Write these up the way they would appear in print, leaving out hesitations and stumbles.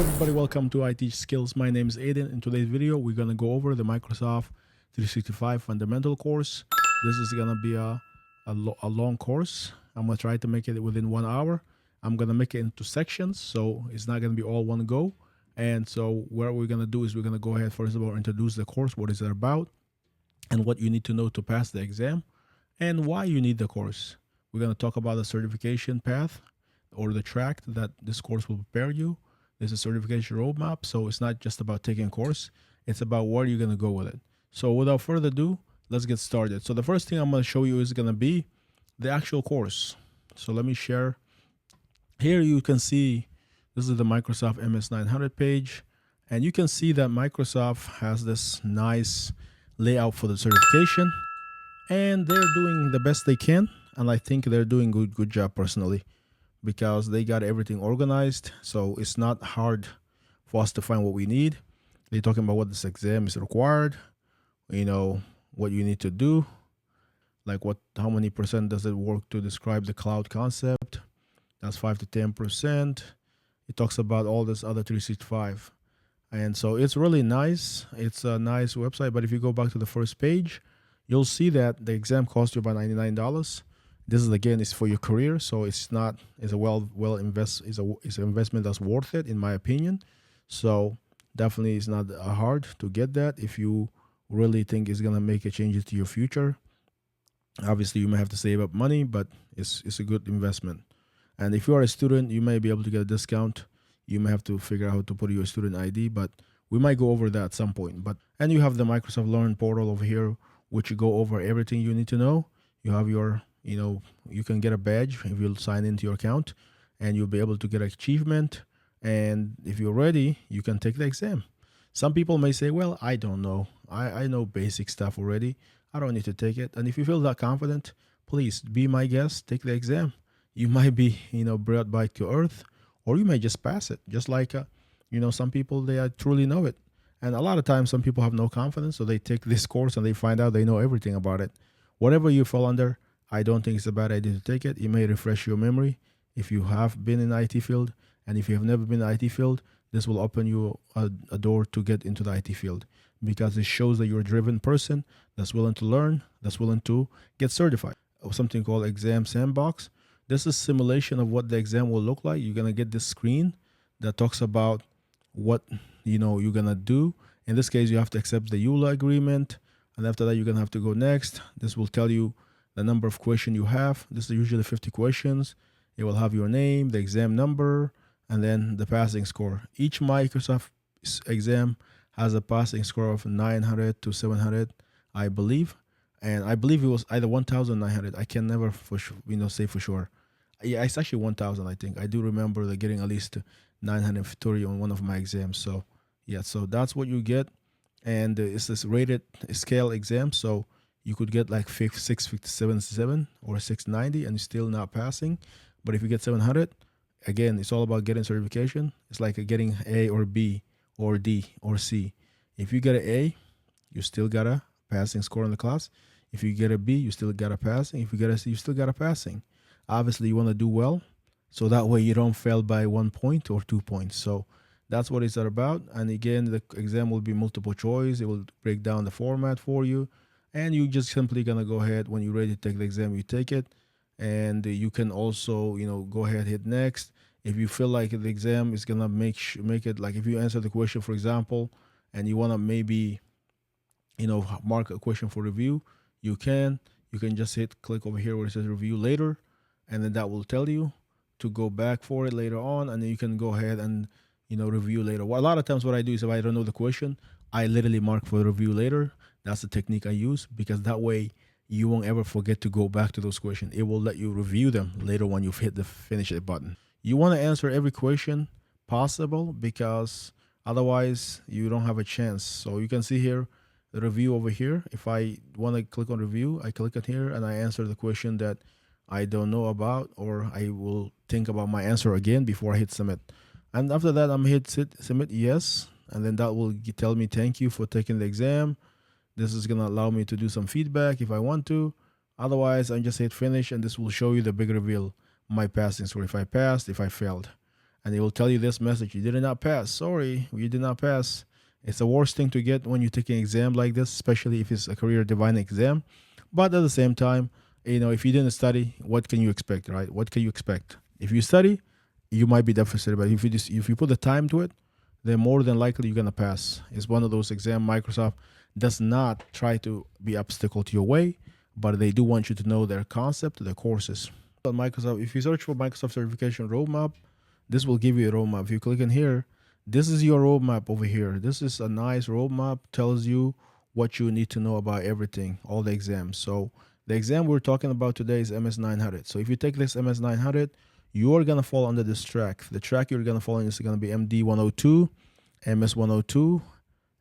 everybody, welcome to IT Skills. My name is Aiden. In today's video, we're going to go over the Microsoft 365 Fundamental course. This is going to be a long course. I'm going to try to make it within 1 hour. I'm going to make it into sections, so it's not going to be all one go. And so what we're going to do is we're going to go ahead, first of all, introduce the course, what is it about, and what you need to know to pass the exam, and why you need the course. We're going to talk about the certification path or the track that this course will prepare you. There's a certification roadmap, so it's not just about taking a course. It's about where you're going to go with it. So without further ado, let's get started. So the first thing I'm going to show you is going to be the actual course. So let me share. Here you can see this is the Microsoft MS-900 page, and you can see that Microsoft has this nice layout for the certification, and they're doing the best they can, and I think they're doing good job personally, because they got everything organized. So it's not hard for us to find what we need. They're talking about what this exam is required, what you need to do, like how many percent does it work to describe the cloud concept. That's 5 to 10%. It talks about all this other 365. And so it's really nice. It's a nice website. But if you go back to the first page, you'll see that the exam costs you about $99. This is, again, is for your career, so it's an investment that's worth it, in my opinion. So definitely it's not hard to get that if you really think it's gonna make a change to your future. Obviously, you may have to save up money, but it's a good investment. And if you are a student, you may be able to get a discount. You may have to figure out how to put your student ID, but we might go over that at some point. And you have the Microsoft Learn portal over here, which you go over everything you need to know. You have your you can get a badge if you'll sign into your account, and you'll be able to get an achievement. And if you're ready, you can take the exam. Some people may say, well, I don't know. I know basic stuff already. I don't need to take it. And if you feel that confident, please be my guest, take the exam. You might be, brought back to earth, or you may just pass it. Just like, some people, they truly know it. And a lot of times, some people have no confidence, so they take this course and they find out they know everything about it. Whatever you fall under, I don't think it's a bad idea to take it. It may refresh your memory if you have been in the IT field. And if you have never been in the IT field, this will open you a door to get into the IT field, because it shows that you're a driven person that's willing to learn, that's willing to get certified. Something called Exam Sandbox. This is simulation of what the exam will look like. You're going to get this screen that talks about what you're going to do. In this case, you have to accept the EULA agreement. And after that, you're going to have to go next. This will tell you the number of questions you have. This is usually 50 questions. It will have your name, the exam number, and then the passing score. Each Microsoft exam has a passing score of 900 to 700, I believe. And I believe it was either 1,900. I can never say for sure. Yeah, it's actually 1,000, I think. I do remember getting at least 930 on one of my exams. So yeah, so that's what you get. And it's this rated scale exam. So you could get like 657 or 690 and you're still not passing. But if you get 700, again, it's all about getting certification. It's like getting A or B or D or C. If you get an A, you still got a passing score in the class. If you get a B, you still got a passing. If you get a C, you still got a passing. Obviously, you want to do well, so that way you don't fail by 1 point or 2 points. So that's what it's about. And again, the exam will be multiple choice. It will break down the format for you. And you just simply going to go ahead. When you're ready to take the exam, you take it. And you can also, go ahead, hit next. If you feel like the exam is going to make it, like if you answer the question, for example, and you want to maybe, mark a question for review, you can just click over here where it says review later. And then that will tell you to go back for it later on. And then you can go ahead and, review later. Well, a lot of times what I do is if I don't know the question, I literally mark for review later. That's the technique I use, because that way you won't ever forget to go back to those questions. It will let you review them later when you've hit the finish it button. You want to answer every question possible, because otherwise you don't have a chance. So you can see here the review over here. If I want to click on review, I click it here and I answer the question that I don't know about, or I will think about my answer again before I hit submit. And after that, I'm hit submit yes, and then that will tell me thank you for taking the exam. This is going to allow me to do some feedback if I want to. Otherwise, I just hit finish, and this will show you the big reveal, my passing score, if I passed, if I failed. and it will tell you this message: you did not pass. Sorry, you did not pass. It's the worst thing to get when you take an exam like this, especially if it's a career defining exam. But at the same time, if you didn't study, what can you expect, right? What can you expect? If you study, you might be deficit, but if you put the time to it, then more than likely you're gonna pass. It's one of those exams Microsoft does not try to be obstacle to your way, but they do want you to know their concept, their courses. On Microsoft, if you search for Microsoft certification roadmap, this will give you a roadmap. If you click in here, this is your roadmap over here. This is a nice roadmap, tells you what you need to know about everything, all the exams. So the exam we're talking about today is MS-900. So if you take this MS-900, you're gonna fall under this track. The track you're gonna fall in is gonna be MD-102, MS-102,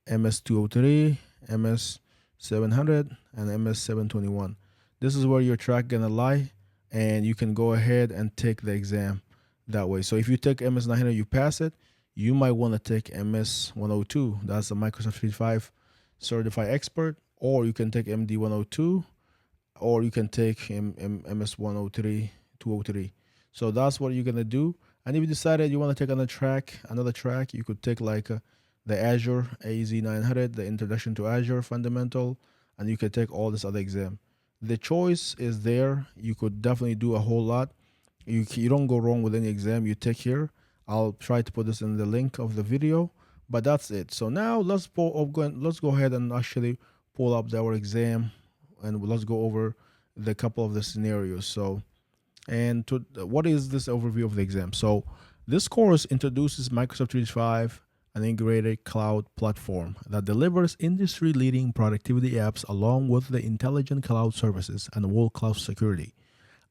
MS-203, MS-700, and MS-721. This is where your track gonna lie, and you can go ahead and take the exam that way. So if you take MS-900, you pass it, you might want to take MS-102. That's the Microsoft 365 Certified Expert, or you can take MD-102, or you can take MS-103, 203. So that's what you're gonna do. And if you decided you want to take another track, you could take like the Azure AZ-900, the Introduction to Azure Fundamental, and you could take all this other exam. The choice is there. You could definitely do a whole lot. You don't go wrong with any exam you take here. I'll try to put this in the link of the video, but that's it. So now let's go ahead and actually pull up our exam, and let's go over the couple of the scenarios. So, and to what is this overview of the exam? So this course introduces Microsoft 365, an integrated cloud platform that delivers industry-leading productivity apps along with the intelligent cloud services and world-class security.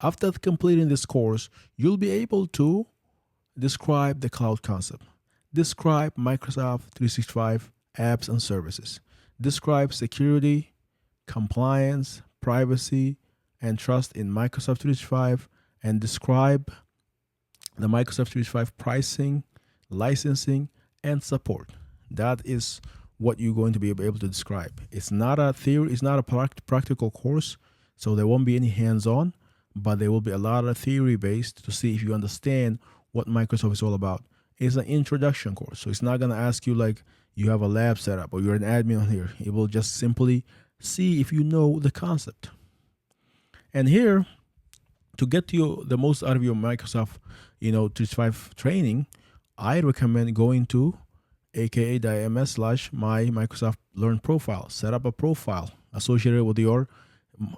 After completing this course, you'll be able to describe the cloud concept, describe Microsoft 365 apps and services, describe security, compliance, privacy, and trust in Microsoft 365, and describe the Microsoft 365 pricing, licensing, and support. That is what you're going to be able to describe. It's not a theory, it's not a practical course, so there won't be any hands-on, but there will be a lot of theory based to see if you understand what Microsoft is all about. It's an introduction course, so it's not going to ask you like you have a lab set up or you're an admin on here. It will just simply see if you know the concept. And here, to get the most out of your Microsoft 365 training, I recommend going to aka.ms/my Microsoft Learn profile. Set up a profile associated with your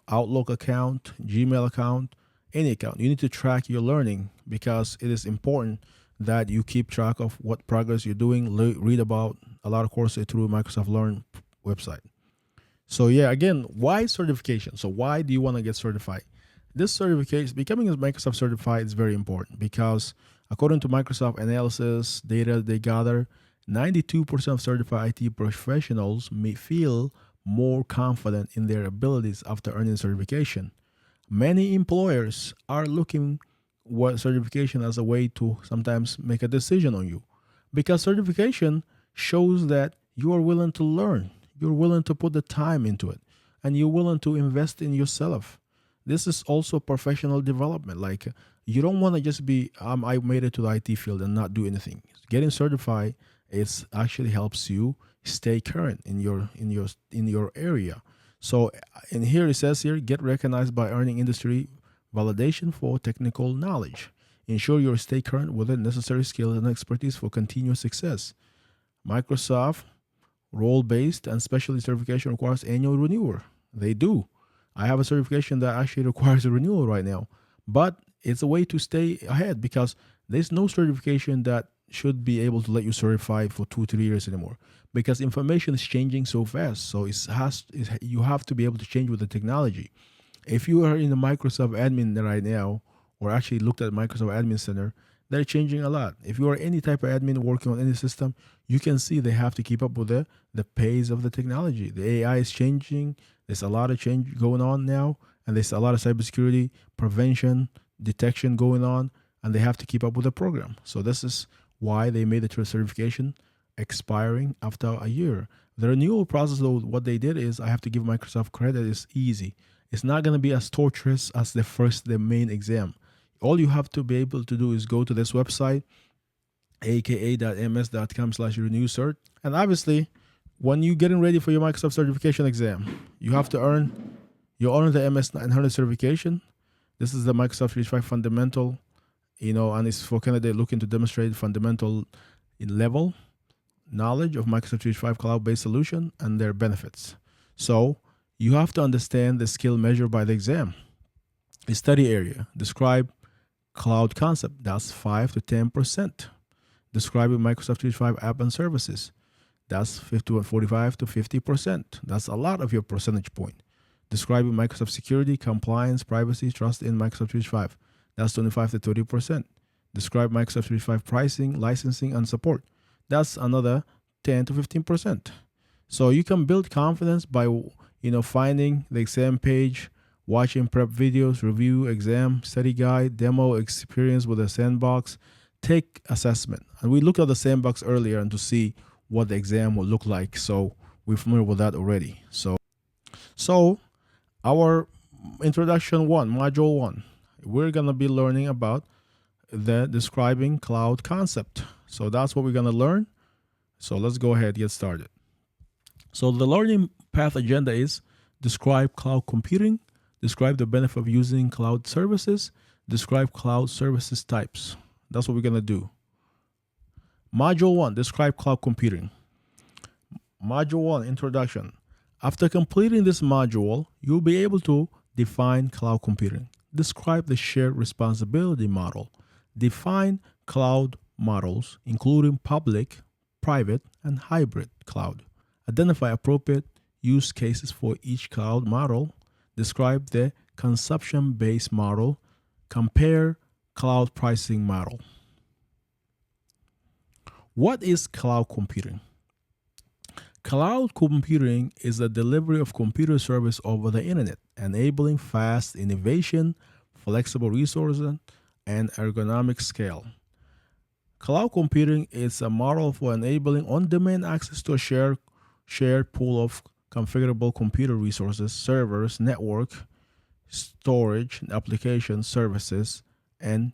Outlook account, Gmail account, any account. You need to track your learning because it is important that you keep track of what progress you're doing. Read about a lot of courses through Microsoft Learn website. So yeah, again, why certification? So why do you want to get certified? This certification, becoming a Microsoft certified, is very important because according to Microsoft analysis data they gather, 92% of certified IT professionals may feel more confident in their abilities after earning certification. Many employers are looking at certification as a way to sometimes make a decision on you because certification shows that you are willing to learn, you're willing to put the time into it, and you're willing to invest in yourself. This is also professional development. Like you don't want to just be I made it to the IT field and not do anything. Getting certified it actually helps you stay current in your area. So in here it says here, get recognized by earning industry validation for technical knowledge. Ensure you stay current with the necessary skills and expertise for continuous success. Microsoft role-based and specialty certification requires annual renewal. They do. I have a certification that actually requires a renewal right now, but it's a way to stay ahead because there's no certification that should be able to let you certify for 2-3 years anymore because information is changing so fast. So you have to be able to change with the technology. If you are in the Microsoft admin right now, or actually looked at Microsoft Admin Center, they're changing a lot. If you are any type of admin working on any system, you can see they have to keep up with the pace of the technology. The AI is changing. There's a lot of change going on now, and there's a lot of cybersecurity prevention, detection going on, and they have to keep up with the program. So this is why they made the certification expiring after a year. The renewal process, though, what they did is, I have to give Microsoft credit, is easy. It's not going to be as torturous as the main exam. All you have to be able to do is go to this website, aka.ms.com/renewcert. And obviously, when you're getting ready for your Microsoft certification exam, you have to earn the MS-900 certification. This is the Microsoft 365 fundamental, and it's for candidate looking to demonstrate fundamental level knowledge of Microsoft 365 cloud-based solution and their benefits. So you have to understand the skill measured by the exam. The study area, describe cloud concept, that's 5 to 10%. Describing Microsoft 365 app and services, that's 45 to 50%. That's a lot of your percentage point. Describing Microsoft security, compliance, privacy, trust in Microsoft 365, that's 25 to 30%. Describe Microsoft 365 pricing, licensing, and support, that's another 10 to 15%. So you can build confidence by finding the exam page, watching prep videos, review exam study guide, demo experience with a sandbox, take assessment. And we looked at the sandbox earlier and to see what the exam will look like. So we're familiar with that already. So our introduction one, module one, we're gonna be learning about the describing cloud concept. So that's what we're gonna learn. So let's go ahead and get started. So the learning path agenda is describe cloud computing, describe the benefit of using cloud services, describe cloud services types. That's what we're going to do. Module 1, describe cloud computing. Module 1, introduction. After completing this module, you'll be able to define cloud computing. Describe the shared responsibility model. Define cloud models, including public, private, and hybrid cloud. Identify appropriate use cases for each cloud model. Describe the consumption-based model. Compare cloud pricing model. What is cloud computing? Cloud computing is the delivery of computer service over the internet, enabling fast innovation, flexible resources, and ergonomic scale. Cloud computing is a model for enabling on-demand access to a shared pool of configurable computer resources, servers, network, storage, application services, and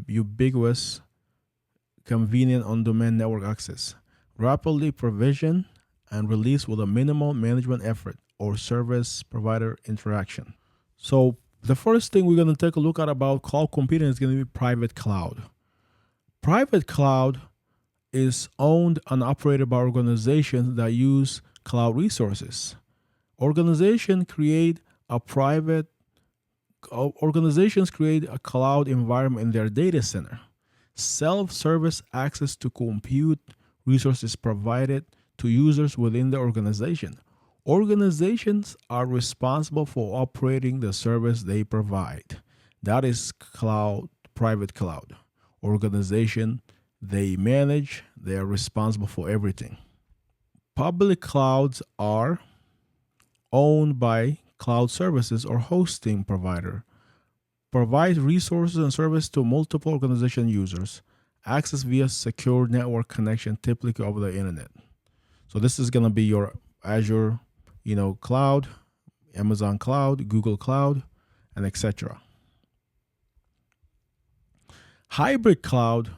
ubiquitous, convenient on-demand network access. Rapidly provision and release with a minimal management effort or service provider interaction. So the first thing we're going to take a look at about cloud computing is going to be private cloud. Private cloud is owned and operated by organizations that use cloud resources. Organizations create a cloud environment in their data center. Self-service access to compute resources provided to users within the organization. Organizations are responsible for operating the service they provide. That is private cloud. Organization, they manage, they are responsible for everything. Public clouds are owned by cloud services or hosting provider. Provide resources and service to multiple organization users. Access via secure network connection, typically over the internet. So this is going to be your Azure, cloud, Amazon cloud, Google cloud, and etc. Hybrid cloud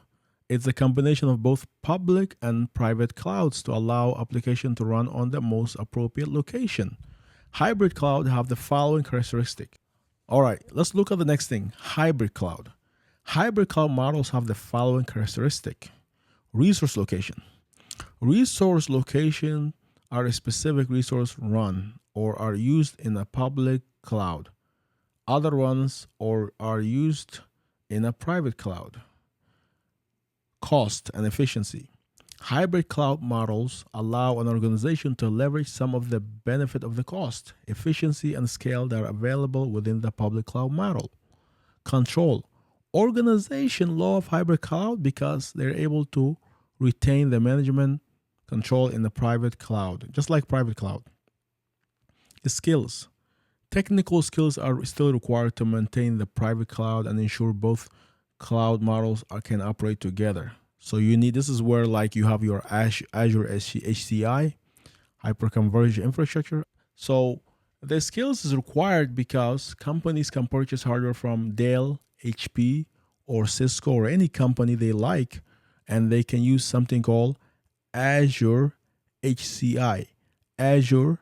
is a combination of both public and private clouds to allow application to run on the most appropriate location. Hybrid cloud have the following characteristic. All right, let's look at the next thing. Hybrid cloud. Hybrid cloud models have the following characteristic. Resource location. Resource location are a specific resource run or are used in a public cloud. Other ones are used in a private cloud. Cost and efficiency. Hybrid cloud models allow an organization to leverage some of the benefit of the cost, efficiency, and scale that are available within the public cloud model. Control. Organization love hybrid cloud because they're able to retain the management control in the private cloud, just like private cloud. The skills. Technical skills are still required to maintain the private cloud and ensure both cloud models can operate together. So this is where you have your Azure HCI, hyperconverged infrastructure. So the skills is required because companies can purchase hardware from Dell, HP, or Cisco, or any company they like, and they can use something called Azure HCI, Azure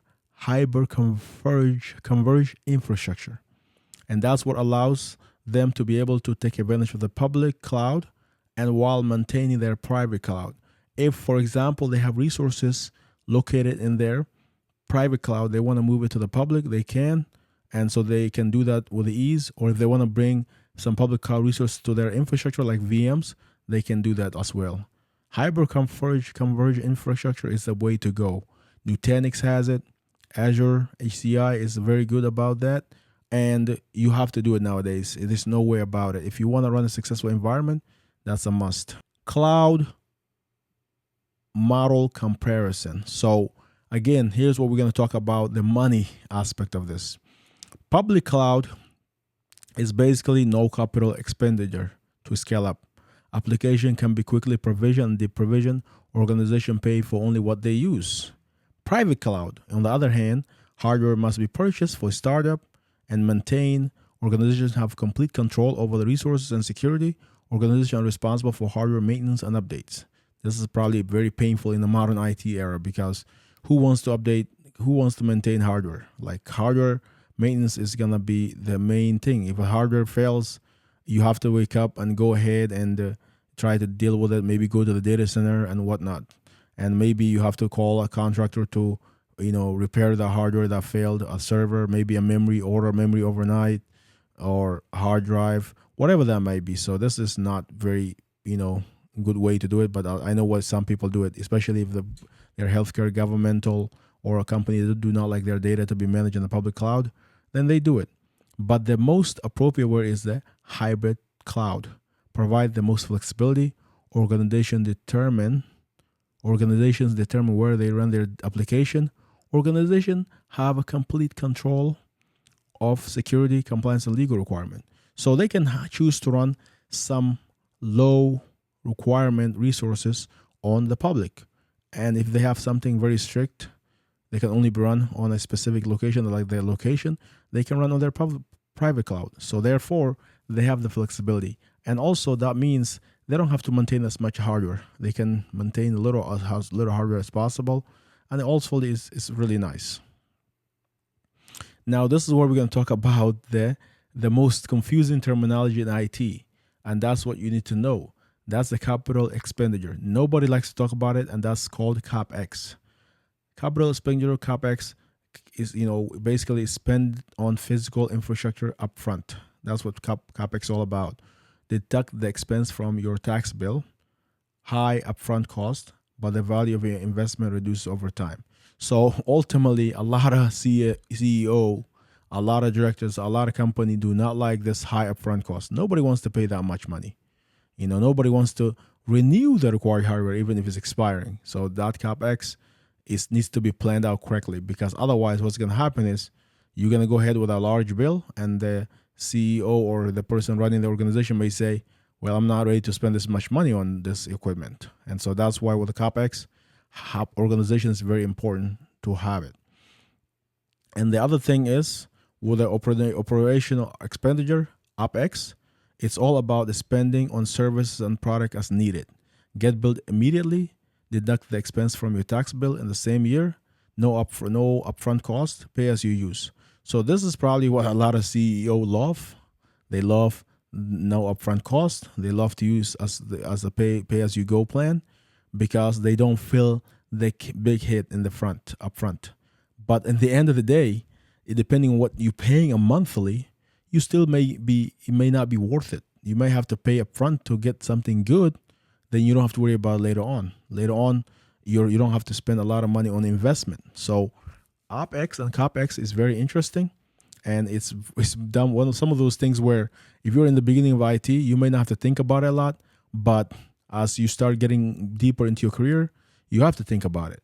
Hyper Converged Infrastructure. And that's what allows them to be able to take advantage of the public cloud and while maintaining their private cloud. If, for example, they have resources located in their private cloud, they want to move it to the public, they can. And so they can do that with ease. Or if they want to bring some public cloud resources to their infrastructure like VMs, they can do that as well. Hyper converged infrastructure is the way to go. Nutanix has it. Azure HCI is very good about that. And you have to do it nowadays. There's no way about it. If you want to run a successful environment, that's a must. Cloud model comparison. So again, here's what we're going to talk about, the money aspect of this. Public cloud is basically no capital expenditure to scale up. Application can be quickly provisioned, deprovisioned, organization pay for only what they use. Private cloud, on the other hand, hardware must be purchased for startup and maintained. Organizations have complete control over the resources and security. Organizations are responsible for hardware maintenance and updates. This is probably very painful in the modern IT era because who wants to update, who wants to maintain hardware? Like hardware maintenance is going to be the main thing. If a hardware fails, you have to wake up and go ahead and try to deal with it, maybe go to the data center and whatnot. And maybe you have to call a contractor to, repair the hardware that failed, a server, maybe a memory, order memory overnight, or hard drive, whatever that might be. So this is not very, good way to do it, but I know why some people do it, especially if they're healthcare, governmental, or a company that do not like their data to be managed in the public cloud, then they do it. But the most appropriate word is the hybrid cloud. Provide the most flexibility. Organizations determine where they run their application. Organizations have a complete control of security, compliance, and legal requirement. So they can choose to run some low requirement resources on the public. And if they have something very strict, they can only be run on a specific location, like their location, they can run on their private cloud. So therefore, they have the flexibility. And also that means they don't have to maintain as much hardware. They can maintain as little hardware as possible. And it also is really nice. Now, this is where we're going to talk about the most confusing terminology in IT. And that's what you need to know. That's the capital expenditure. Nobody likes to talk about it, and that's called Capex. Capital expenditure, Capex, is basically spend on physical infrastructure upfront. That's what Capex is all about. Deduct the expense from your tax bill, high upfront cost, but the value of your investment reduces over time. So ultimately, a lot of CEO, a lot of directors, a lot of companies do not like this high upfront cost. Nobody wants to pay that much money. Nobody wants to renew the required hardware even if it's expiring. So that Capex needs to be planned out correctly, because otherwise what's going to happen is you're going to go ahead with a large bill, and the CEO or the person running the organization may say, well, I'm not ready to spend this much money on this equipment. And so that's why with the Capex, organization is very important to have it. And the other thing is with the operational expenditure, Opex, it's all about the spending on services and product as needed. Get billed immediately, deduct the expense from your tax bill in the same year, no upfront cost, pay as you use. So this is probably what a lot of CEO love. They love no upfront cost. They love to use as a pay as you go plan, because they don't feel the big hit in the upfront. But at the end of the day, depending on what you're paying a monthly, it may not be worth it. You may have to pay upfront to get something good, then you don't have to worry about it later on. Later on, you don't have to spend a lot of money on investment. So Opex and Capex is very interesting, and it's done some of those things where if you're in the beginning of IT, you may not have to think about it a lot, but as you start getting deeper into your career, you have to think about it.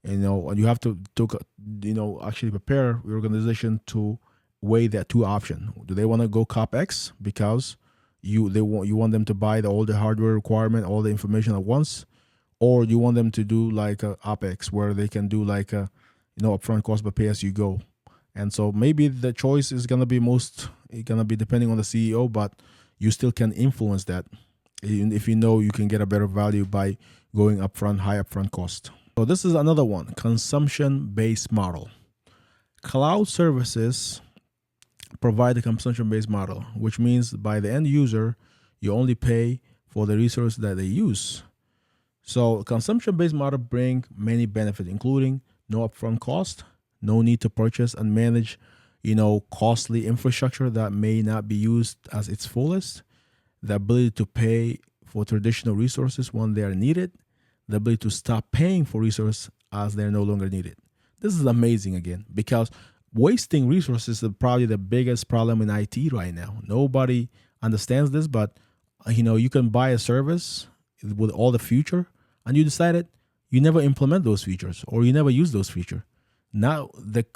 And you have to actually prepare your organization to weigh that two options. Do they want to go Capex because you want them to buy all the hardware requirement, all the information at once, or you want them to do like a Opex where they can do like a upfront cost but pay as you go. And so maybe the choice is gonna be depending on the CEO, but you still can influence that even if you know you can get a better value by going upfront, high upfront cost. So this is another one, consumption-based model. Cloud services provide a consumption-based model, which means by the end user, you only pay for the resource that they use. So consumption-based model bring many benefits, including no upfront cost, no need to purchase and manage, costly infrastructure that may not be used as its fullest, the ability to pay for traditional resources when they are needed, the ability to stop paying for resources as they're no longer needed. This is amazing again, because wasting resources is probably the biggest problem in IT right now. Nobody understands this, but you can buy a service with all the feature and you decided you never implement those features or you never use those features. Now,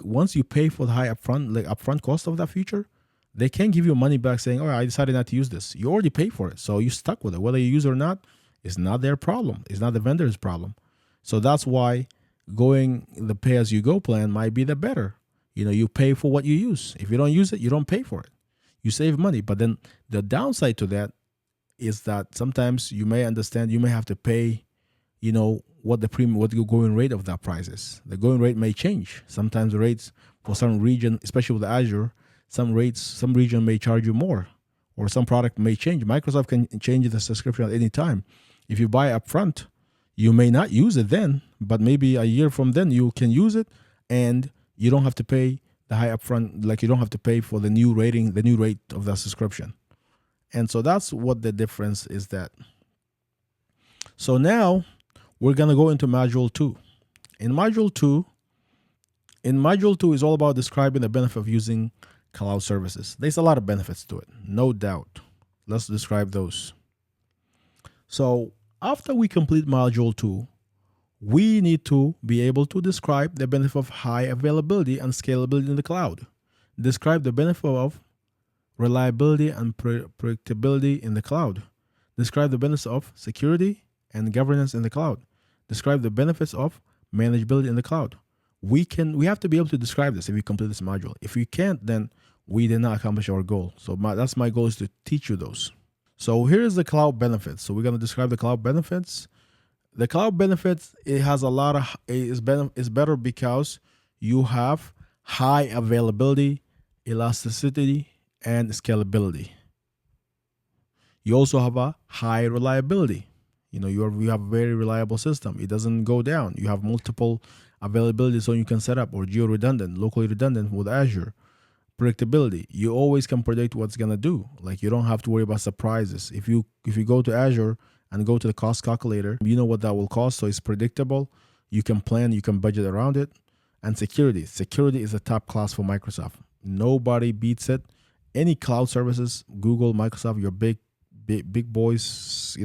once you pay for the high upfront cost of that feature, they can't give you money back saying, "Oh, I decided not to use this." You already paid for it, so you're stuck with it. Whether you use it or not, it's not their problem. It's not the vendor's problem. So that's why going the pay-as-you-go plan might be the better. You pay for what you use. If you don't use it, you don't pay for it. You save money. But then the downside to that is that sometimes you may have to pay, what the going rate of that price is. The going rate may change. Sometimes the rates for some region, especially with Azure, some region may charge you more, or some product may change. Microsoft can change the subscription at any time. If you buy upfront, you may not use it then, but maybe a year from then you can use it, and you don't have to pay the high upfront, like you don't have to pay for the new rate of that subscription. And so that's what the difference is that. So now we're going to go into module 2. In module 2 is all about describing the benefit of using cloud services. There's a lot of benefits to it, no doubt. Let's describe those. So after we complete module 2, we need to be able to describe the benefit of high availability and scalability in the cloud. Describe the benefit of reliability and predictability in the cloud. Describe the benefits of security and governance in the cloud. Describe the benefits of manageability in the cloud. We have to be able to describe this if we complete this module. If we can't, then we did not accomplish our goal. So that's my goal, is to teach you those. So here's the cloud benefits. So we're going to describe the cloud benefits. The cloud benefits, it has a lot of, is better because you have high availability, elasticity, and scalability. You also have a high reliability. You have a very reliable system. It doesn't go down. You have multiple availability, so you can set up, or geo-redundant, locally redundant with Azure. Predictability. You always can predict what's gonna do. Like, you don't have to worry about surprises. If you go to Azure and go to the cost calculator, you know what that will cost, so it's predictable. You can plan, you can budget around it. And security. Security is a top class for Microsoft. Nobody beats it. Any cloud services, Google, Microsoft, your big boys,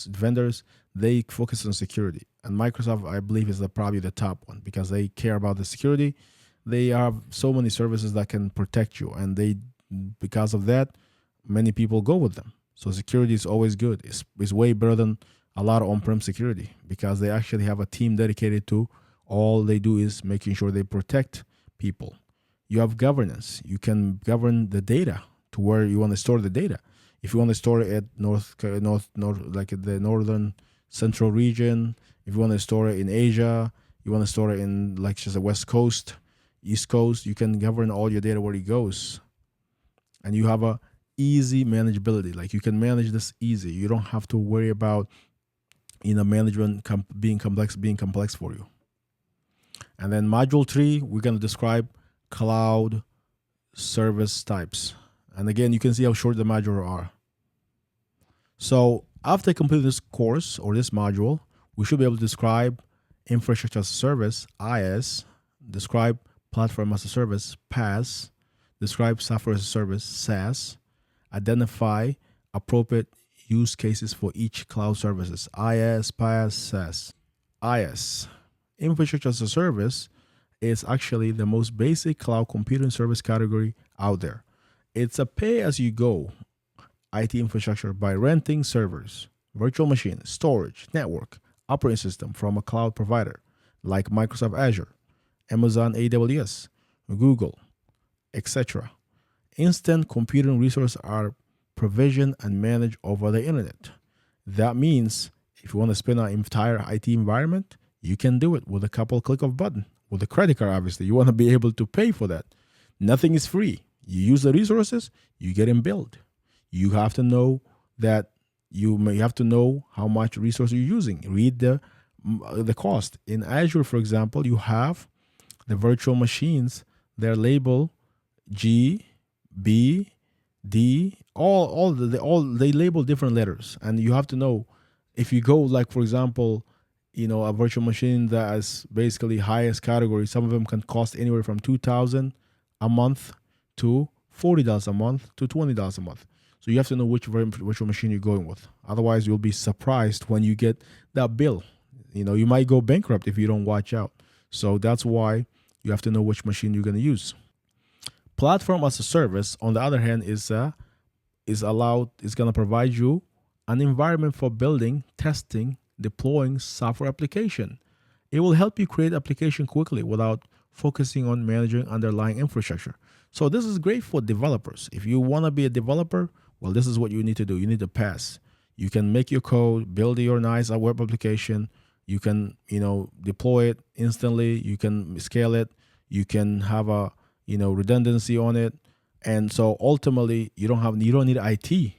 vendors, they focus on security. And Microsoft, I believe, is probably the top one, because they care about the security. They have so many services that can protect you, and because of that, many people go with them. So security is always good. It's way better than a lot of on-prem security, because they actually have a team dedicated to all they do is making sure they protect people. You have governance. You can govern the data to where you want to store the data. If you want to store it at north, like at the northern central region, if you want to store it in Asia, you want to store it in like just the West Coast, East Coast, you can govern all your data where it goes. And you have a easy manageability. Like, you can manage this easy. You don't have to worry about, management being complex for you. And then module 3, we're going to describe cloud service types. And again, you can see how short the modules are. So after completing this course or this module, we should be able to describe infrastructure as a service, IaaS, describe platform as a service, PaaS, describe software as a service, SaaS, identify appropriate use cases for each cloud services, IaaS, PaaS, SaaS. IaaS, infrastructure as a service, is actually the most basic cloud computing service category out there. It's a pay-as-you-go IT infrastructure by renting servers, virtual machines, storage, network, operating system from a cloud provider like Microsoft Azure, Amazon AWS, Google, etc. Instant computing resources are provisioned and managed over the internet. That means if you want to spin an entire IT environment, you can do it with a couple click of button. With a credit card, obviously, you want to be able to pay for that. Nothing is free. You use the resources, you get them billed. You have to know that you may have to know how much resource you're using. Read the cost. In Azure, for example, you have the virtual machines. They're labeled G, B, D. All they label different letters, and you have to know if you go, like, for example, a virtual machine that is basically highest category. Some of them can cost anywhere from $2,000 a month to $40 a month to $20 a month. So you have to know which virtual machine you're going with. Otherwise, you'll be surprised when you get that bill. You might go bankrupt if you don't watch out. So that's why you have to know which machine you're going to use. Platform as a service, on the other hand, is going to provide you an environment for building, testing, deploying software application. It will help you create application quickly without focusing on managing underlying infrastructure. So this is great for developers. If you want to be a developer, well, this is what you need to do. You need to PaaS. You can make your code, build your nice web application. You can, deploy it instantly. You can scale it. You can have a, redundancy on it. And so ultimately, you don't need IT,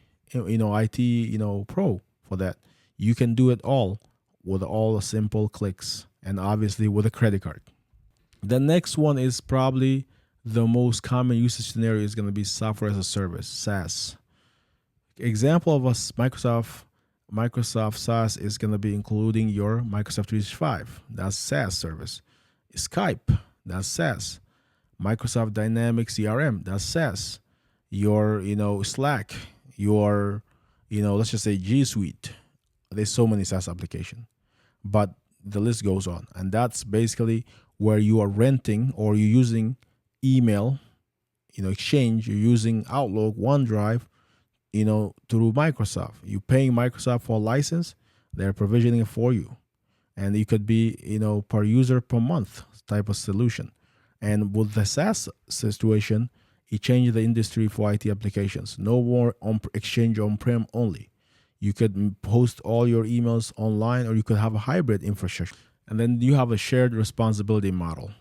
pro for that. You can do it all with all simple clicks, and obviously with a credit card. The next one is probably the most common usage scenario is going to be software as a service, SaaS. Example of a Microsoft SaaS is going to be including your Microsoft 365. That's SaaS service. Skype, that's SaaS. Microsoft Dynamics CRM, that's SaaS. Your, Slack, your, let's just say G Suite. There's so many SaaS applications, but the list goes on. And that's basically where you are renting or you're using email, Exchange, you're using Outlook, OneDrive, through Microsoft. You're paying Microsoft for a license, they're provisioning it for you. And it could be, per user per month type of solution. And with the SaaS situation, it changed the industry for IT applications. No more Exchange on-prem only. You could host all your emails online, or you could have a hybrid infrastructure. And then you have a shared responsibility model.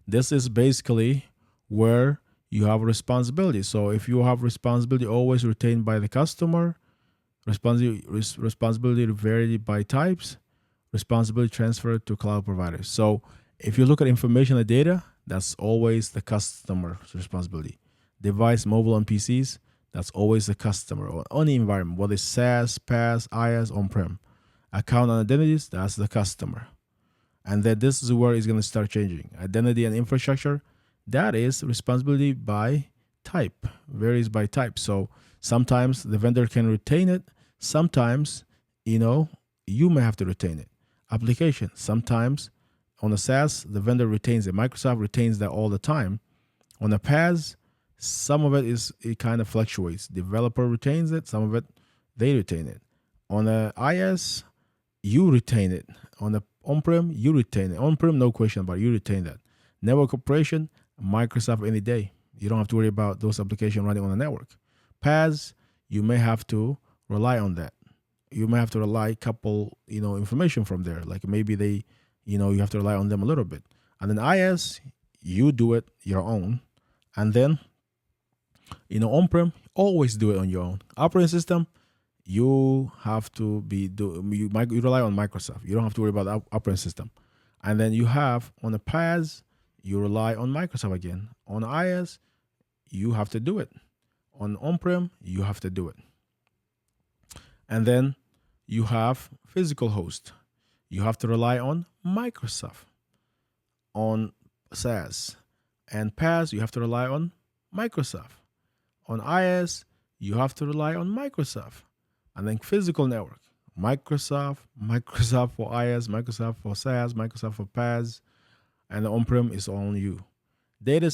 This is basically where you have responsibility. So if you have responsibility always retained by the customer, responsibility varied by types, responsibility transferred to cloud providers. So if you look at information and data, that's always the customer's responsibility. Device, mobile, and PCs, that's always the customer or any environment, whether it's SaaS, PaaS, IaaS, on-prem. Account and identities, that's the customer. And then this is where it's going to start changing. Identity and infrastructure, that is responsibility by type, varies by type. So sometimes the vendor can retain it. Sometimes, you may have to retain it. Application, sometimes on a SaaS, the vendor retains it. Microsoft retains that all the time. On a PaaS, some of it kind of fluctuates. Developer retains it. Some of it, they retain it. On a IaaS, you retain it. On a on-prem, you retain it. On-prem, no question about it. You retain that. Network operation, Microsoft any day. You don't have to worry about those applications running on the network. PaaS, you may have to rely on that. You may have to rely a couple, information from there. Like maybe they, you have to rely on them a little bit. And then IaaS, you do it your own. And then, on-prem, always do it on your own. Operating system, you have to you rely on Microsoft. You don't have to worry about the operating system. And then you have on the PaaS, you rely on Microsoft again. On IaaS, you have to do it. On-prem, you have to do it. And then you have physical host. You have to rely on Microsoft. On SaaS and PaaS, you have to rely on Microsoft. On IaaS, you have to rely on Microsoft. And then physical network, Microsoft for IaaS, Microsoft for SaaS, Microsoft for PaaS, and the on-prem is on you.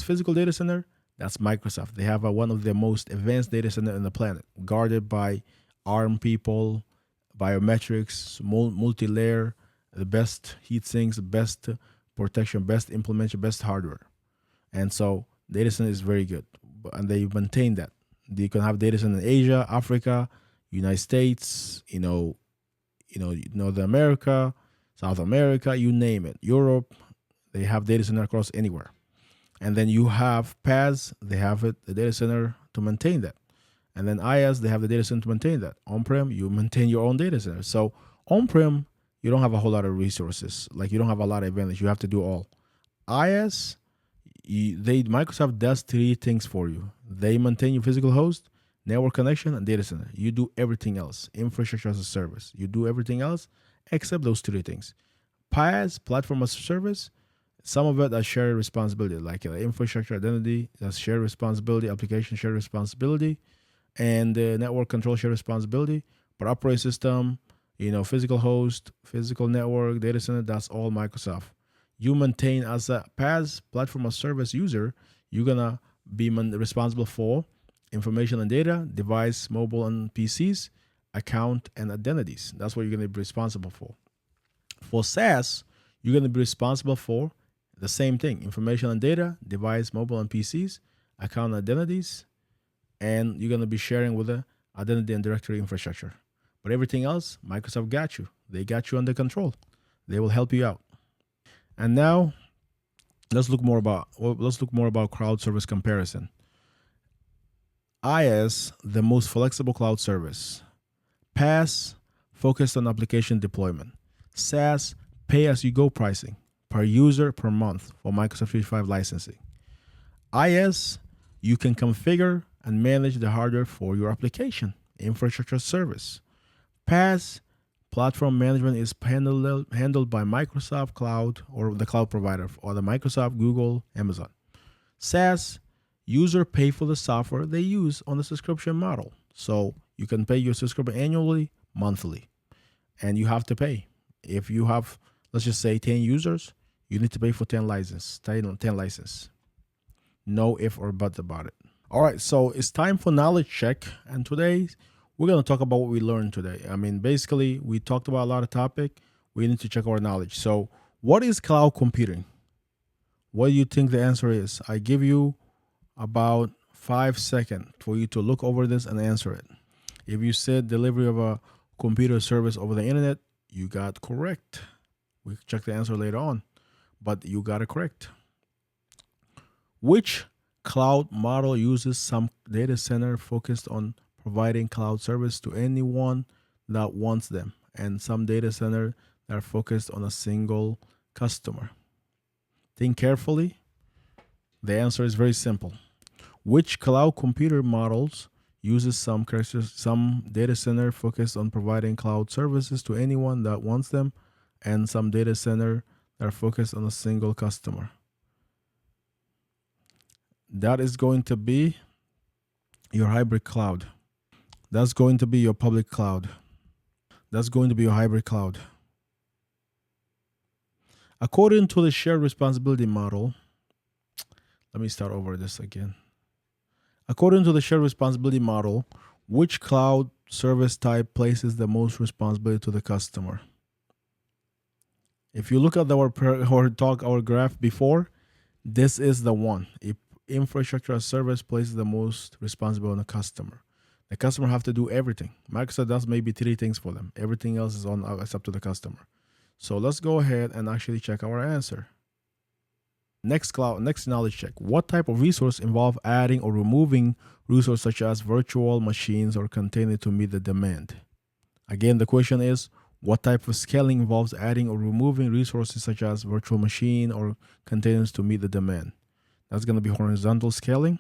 Physical data center, that's Microsoft. They have one of the most advanced data center in the planet, guarded by ARM people, biometrics, multi-layer, the best heat sinks, best protection, best implementation, best hardware. And so data center is very good, and they maintain that. You can have data center in Asia, Africa, United States, North America, South America, you name it, Europe, they have data center across anywhere. And then you have PaaS, they have the data center to maintain that. And then IaaS, they have the data center to maintain that. On-prem, you maintain your own data center. So on-prem, you don't have a whole lot of resources. Like you don't have a lot of advantage. You have to do all. IaaS, Microsoft does three things for you. They maintain your physical host, network connection, and data center. You do everything else. Infrastructure as a service. You do everything else except those three things. PaaS, platform as a service, some of it is shared responsibility, like infrastructure identity, that's shared responsibility, application shared responsibility, and network control shared responsibility. But operating system, physical host, physical network, data center, that's all Microsoft. You maintain as a PaaS, platform as service user, you're gonna be responsible for information and data, device, mobile and PCs, account and identities. That's what you're gonna be responsible for. For SaaS, you're gonna be responsible for the same thing: information and data, device, mobile and PCs, account and identities, and you're gonna be sharing with the identity and directory infrastructure. But everything else, Microsoft got you. They got you under control. They will help you out. And now let's look more about cloud service comparison. IaaS, the most flexible cloud service. PaaS, focused on application deployment. SaaS, pay-as-you-go pricing, per user per month for Microsoft 365 licensing. IaaS, you can configure and manage the hardware for your application, infrastructure service. PaaS, platform management is handled by Microsoft Cloud or the cloud provider, or the Microsoft, Google, Amazon. SaaS, user pay for the software they use on the subscription model. So you can pay your subscription annually, monthly, and you have to pay. If you have, let's just say 10 users, you need to pay for 10 license. No if or but about it. All right, so it's time for knowledge check. And today we're going to talk about what we learned today. I mean, basically, we talked about a lot of topic. We need to check our knowledge. So what is cloud computing? What do you think the answer is? I give you about 5 seconds for you to look over this and answer it. If you said delivery of a computer service over the internet, you got correct. We check the answer later on, but you got it correct. Which cloud model uses some data center focused on providing cloud service to anyone that wants them, and some data center that are focused on a single customer? Think carefully. The answer is very simple. Which cloud computer models uses some data center focused on providing cloud services to anyone that wants them, and some data center that are focused on a single customer? That is going to be your hybrid cloud. That's going to be your public cloud. That's going to be your hybrid cloud. According to the shared responsibility model, let me start over this again. According to the shared responsibility model, which cloud service type places the most responsibility to the customer? If you look at our graph before, this is the one. If infrastructure as service places the most responsibility on the customer. The customer have to do everything. Microsoft does maybe 3 things for them. Everything else is it's up to the customer. So let's go ahead and actually check our answer. Next knowledge check. What type of resource involve adding or removing resources such as virtual machines or container to meet the demand? Again, the question is, what type of scaling involves adding or removing resources such as virtual machine or containers to meet the demand? That's going to be horizontal scaling.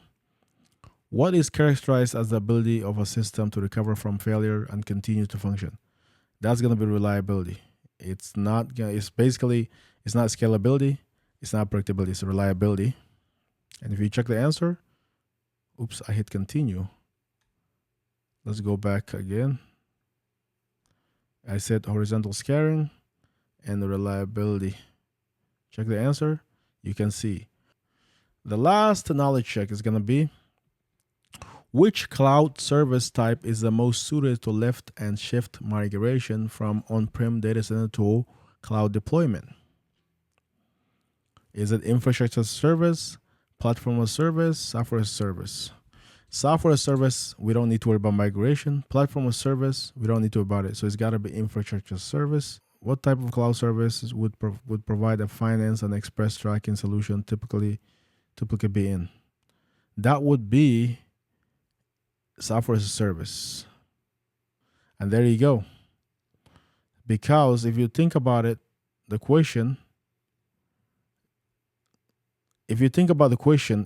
What is characterized as the ability of a system to recover from failure and continue to function? That's going to be reliability. It's not scalability. It's not predictability. It's reliability. And if you check the answer, oops, I hit continue. Let's go back again. I said horizontal scaling and reliability. Check the answer. You can see. The last knowledge check is going to be, which cloud service type is the most suited to lift and shift migration from on-prem data center to cloud deployment? Is it infrastructure as service, platform as service, software as service? Software as service, we don't need to worry about migration. Platform as service, we don't need to worry about it. So it's got to be infrastructure as service. What type of cloud services would provide a finance and express tracking solution typically be in? That would be software as a service. And there you go. Because if you think about it, the question,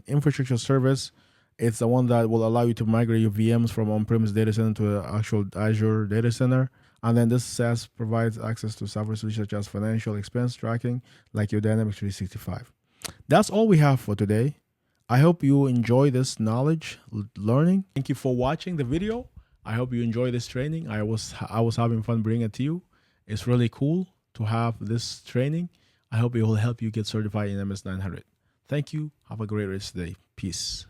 infrastructure service, it's the one that will allow you to migrate your VMs from on-premise data center to the actual Azure data center. And then this SaaS provides access to software solutions such as financial expense tracking, like your Dynamics 365. That's all we have for today. I hope you enjoy this knowledge learning. Thank you for watching the video. I hope you enjoy this training. I was having fun bringing it to you. It's really cool to have this training. I hope it will help you get certified in MS-900. Thank you. Have a great rest of the day. Peace.